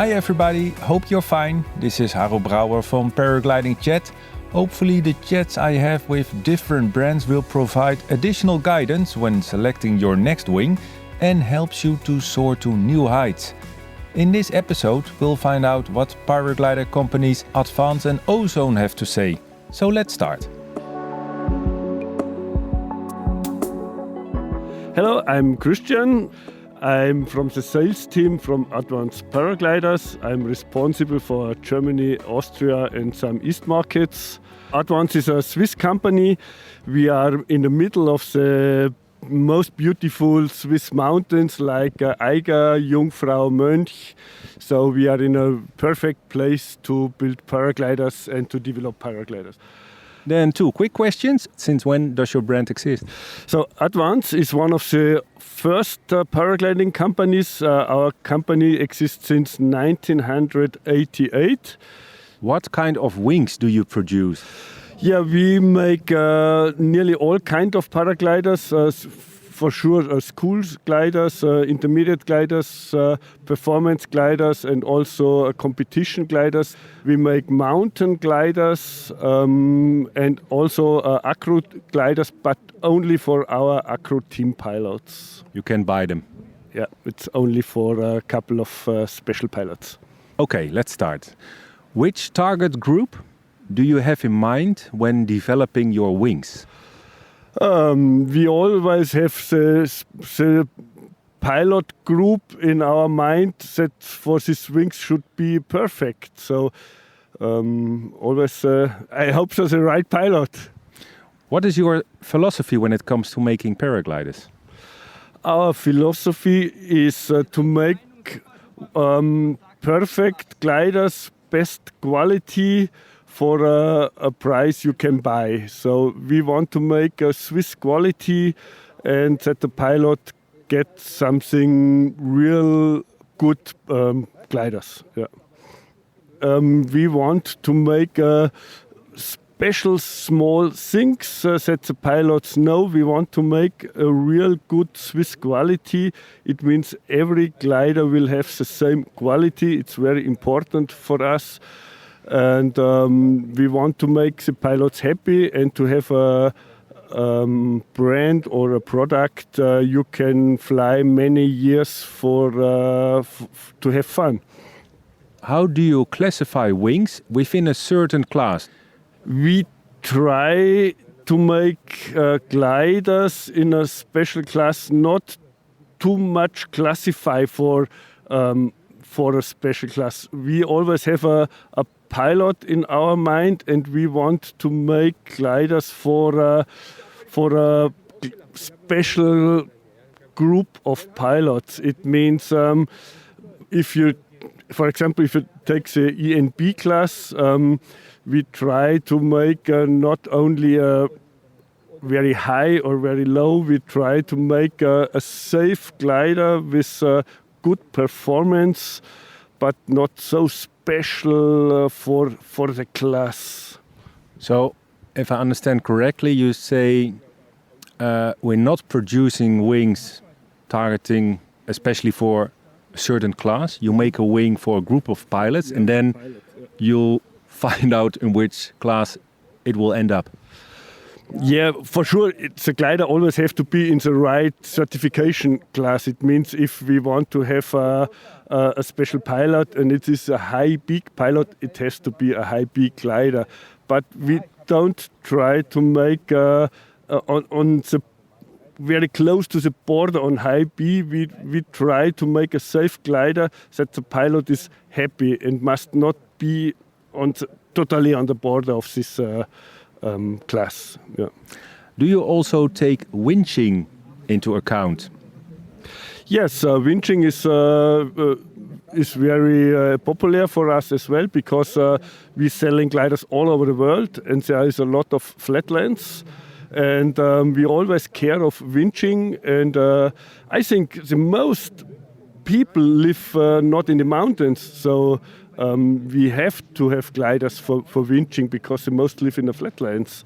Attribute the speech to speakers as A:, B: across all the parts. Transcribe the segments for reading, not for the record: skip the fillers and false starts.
A: Hi everybody, hope you're fine. This is Harro Brouwer from Paragliding Chat. Hopefully the chats I have with different brands will provide additional guidance when selecting your next wing and helps you to soar to new heights. In this episode we'll find out what paraglider companies Advance and Ozone have to say. So let's start.
B: Hello, I'm Christian. I'm from the sales team from Advance Paragliders. I'm responsible for Germany, Austria and some East markets. Advance is a Swiss company. We are in the middle of the most beautiful Swiss mountains like Eiger, Jungfrau, Mönch. So we are in a perfect place to build paragliders and to develop paragliders.
A: Then two quick questions. Since when does your brand exist?
B: So Advance is one of the first paragliding companies. Our company exists since 1988.
A: What kind of wings do you produce?
B: Yeah, we make nearly all kind of paragliders. For sure, school gliders, intermediate gliders, performance gliders, and also competition gliders. We make mountain gliders and also acro gliders, but only for our acro team pilots.
A: You can buy them.
B: Yeah, it's only for a couple of special pilots.
A: Okay, let's start. Which target group do you have in mind when developing your wings?
B: We always have the pilot group in our mind that for these wings should be perfect. So always, I hope so, the right pilot.
A: What is your philosophy when it comes to making paragliders?
B: Our philosophy is to make perfect gliders, best quality, for a price you can buy. So we want to make a Swiss quality and that the pilot gets something real good gliders. Yeah. We want to make special small things that the pilots know. We want to make a real good Swiss quality. It means every glider will have the same quality. It's very important for us. And we want to make the pilots happy and to have a brand or a product you can fly many years for to have fun.
A: How do you classify wings within a certain class?
B: We try to make gliders in a special class, not too much classify for a special class. We always have a pilot in our mind, and we want to make gliders for a special group of pilots. It means if you take the ENB class, we try to make not only a very high or very low, we try to make a safe glider with good performance, but not so special for the class.
A: So, if I understand correctly, you say we're not producing wings targeting especially for a certain class. You make a wing for a group of pilots, and then you'll find out in which class it will end up.
B: Yeah, for sure, the glider always have to be in the right certification class. It means if we want to have a special pilot and it is a high peak pilot, it has to be a high peak glider. But we don't try to make on the very close to the border on high B. We try to make a safe glider that the pilot is happy and must not be totally on the border of this class. Yeah.
A: Do you also take winching into account?
B: Yes, winching is very popular for us as well, because we're selling gliders all over the world and there is a lot of flatlands, and we always care of winching, and I think the most people live not in the mountains, so we have to have gliders for winching because they most live in the flatlands.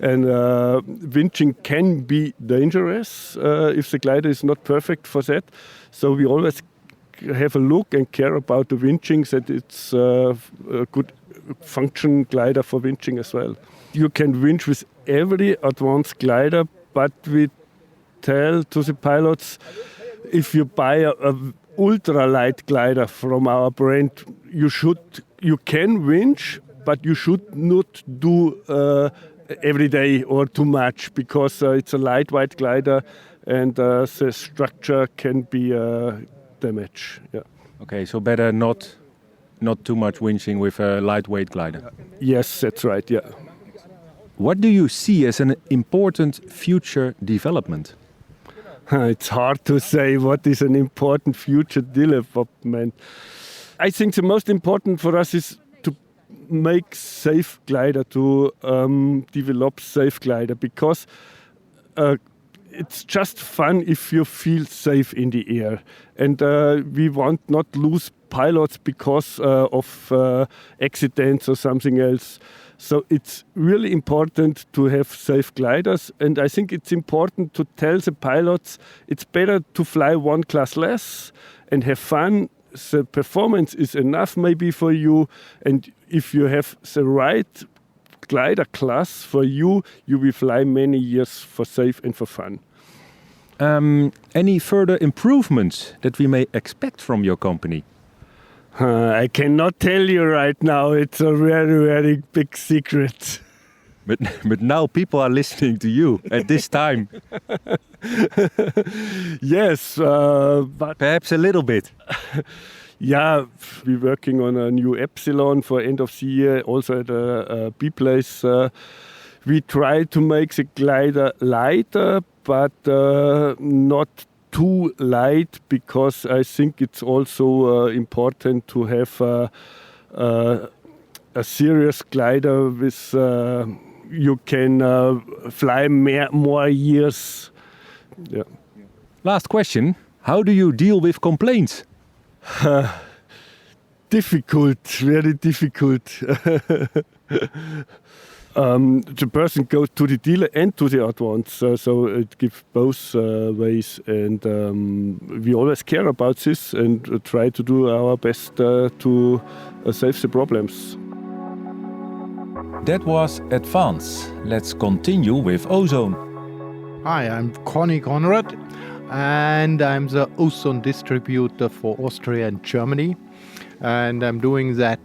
B: And winching can be dangerous if the glider is not perfect for that. So we always have a look and care about the winching, that it's a good function glider for winching as well. You can winch with every advanced glider, but we tell to the pilots, if you buy a ultralight glider from our brand, you can winch, but you should not do every day or too much, because it's a lightweight glider and the structure can be damaged. Yeah.
A: Okay, so better not too much winching with a lightweight glider.
B: Yes, that's right. Yeah.
A: What do you see as an important future development?
B: It's hard to say what is an important future development. I think the most important for us is to make safe glider, to develop safe glider, because it's just fun if you feel safe in the air. And we want not lose pilots because of accidents or something else. So it's really important to have safe gliders, and I think it's important to tell the pilots it's better to fly one class less and have fun. The performance is enough maybe for you, and if you have the right glider class for you, you will fly many years for safe and for fun.
A: Any further improvements that we may expect from your company?
B: I cannot tell you right now. It's a very, very big secret.
A: But now people are listening to you at this time.
B: Yes, but
A: Perhaps a little bit.
B: yeah, we're working on a new Epsilon for end of the year. Also at a B-place, we try to make the glider lighter, but not too light, because I think it's also important to have a serious glider with you can fly more years. Yeah.
A: Last question. How do you deal with complaints?
B: Difficult, very difficult. The person goes to the dealer and to the Advance, so it gives both ways, and we always care about this and try to do our best to save the problems.
A: That was Advance. Let's continue with Ozone.
C: Hi, I'm Konny Konrad, and I'm the Ozone distributor for Austria and Germany, and I'm doing that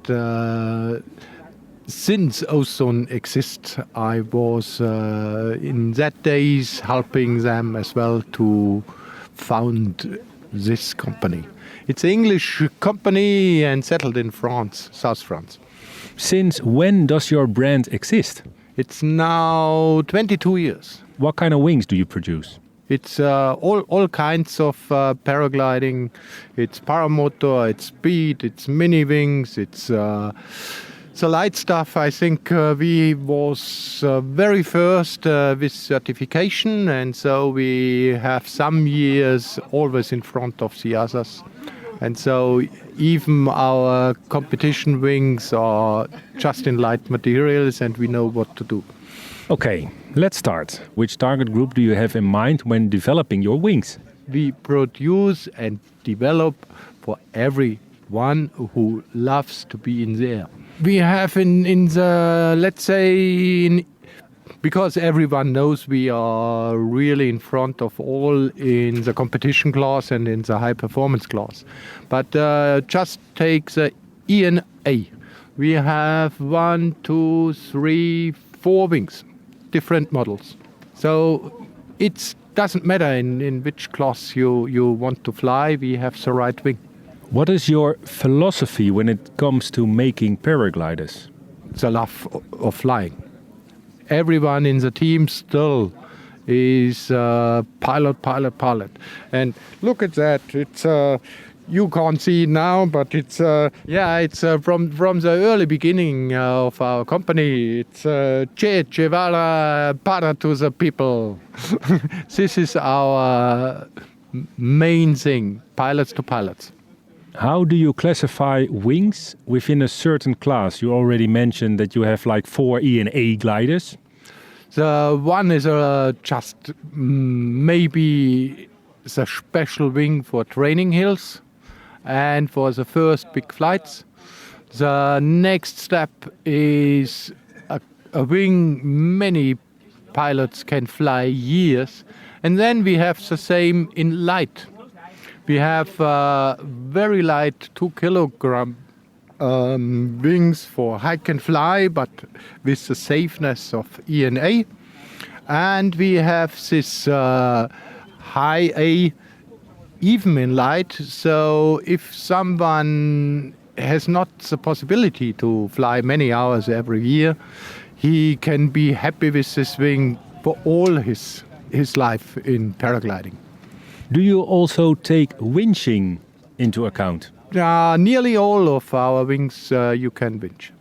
C: since Ozone exists. I was in that days helping them as well to found this company. It's an English company and settled in France, South France.
A: Since when does your brand exist?
C: It's now 22 years.
A: What kind of wings do you produce?
C: It's all kinds of paragliding. It's paramotor, it's speed, it's mini wings, it's the light stuff. I think we was very first with certification, and so we have some years always in front of the others. And so even our competition wings are just in light materials, and we know what to do.
A: Okay, let's start. Which target group do you have in mind when developing your wings?
C: We produce and develop for everyone who loves to be in the air. We have in the, let's say, because everyone knows we are really in front of all in the competition class and in the high performance class. But just take the ENA. We have 1, 2, 3, 4 wings, different models. So it doesn't matter in which class you want to fly, we have the right wing.
A: What is your philosophy when it comes to making paragliders?
C: The love of flying. Everyone in the team still is pilot. And look at that. It's you can't see it now, but it's from the early beginning of our company. It's Che Guevara, para to the people. This is our main thing, pilots to pilots.
A: How do you classify wings within a certain class? You already mentioned that you have like 4 ENA gliders.
C: The one is just maybe the special wing for training hills. and for the first big flights. The next step is a wing many pilots can fly years. And then we have the same in light. We have very light 2 kilogram wings for hike and fly, but with the safeness of ENA. And we have this high A even in light. So if someone has not the possibility to fly many hours every year, he can be happy with this wing for all his life in paragliding.
A: Do you also take winching into account?
C: Nearly all of our wings you can winch.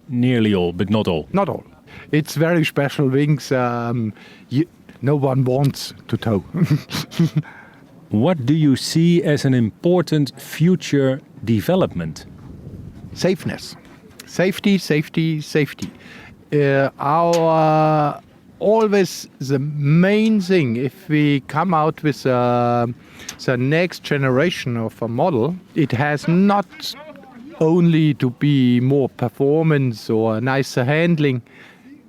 A: Nearly all, but not all.
C: Not all. It's very special wings. No one wants to tow.
A: What do you see as an important future development?
C: Safeness. Safety, safety, safety. Our always the main thing, if we come out with the next generation of a model, it has not only to be more performance or nicer handling,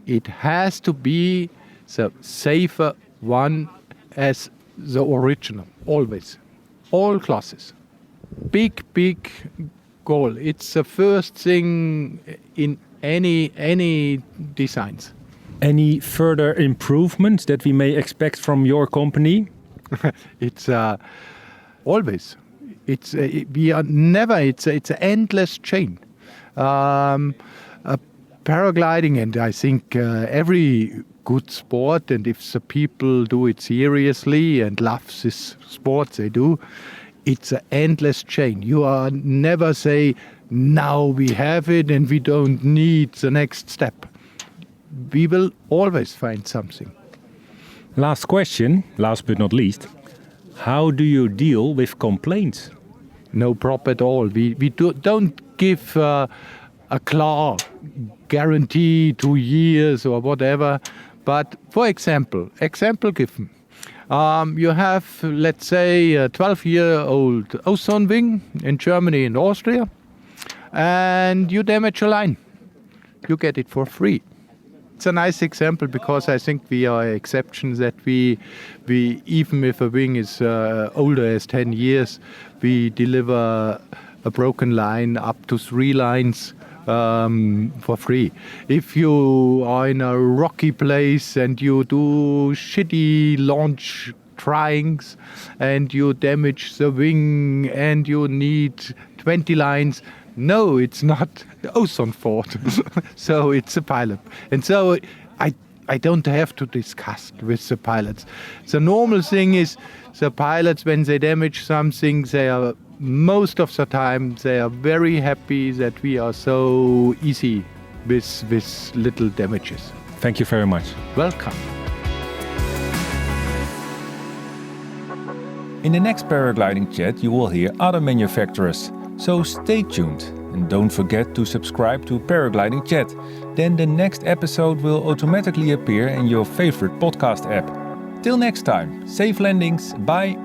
C: it has to be the safer one as the original, always. All classes. Big goal. It's the first thing in any designs.
A: Any further improvements that we may expect from your company?
C: It's always. It's we are never. It's an endless chain. Paragliding, and I think every good sport, and if the people do it seriously and love this sport, they do. It's an endless chain. You are never say, now we have it and we don't need the next step. We will always find something.
A: Last question, last but not least. How do you deal with complaints?
C: No problem at all. We don't give a claw guarantee 2 years or whatever. But for example given. You have, let's say, a 12-year-old Ozone wing in Germany and Austria, and you damage a line. You get it for free. It's a nice example because I think we are exceptions that we even if a wing is older as 10 years, we deliver a broken line up to 3 lines for free. If you are in a rocky place and you do shitty launch tryings and you damage the wing and you need 20 lines, no, it's not Ozone fault. So it's a pilot. And so I don't have to discuss with the pilots. The normal thing is the pilots, when they damage something, they are most of the time they are very happy that we are so easy with little damages.
A: Thank you very much.
C: Welcome.
A: In the next paragliding chat you will hear other manufacturers, so stay tuned and don't forget to subscribe to Paragliding Chat. Then the next episode will automatically appear in your favorite podcast app. Till next time, safe landings, bye!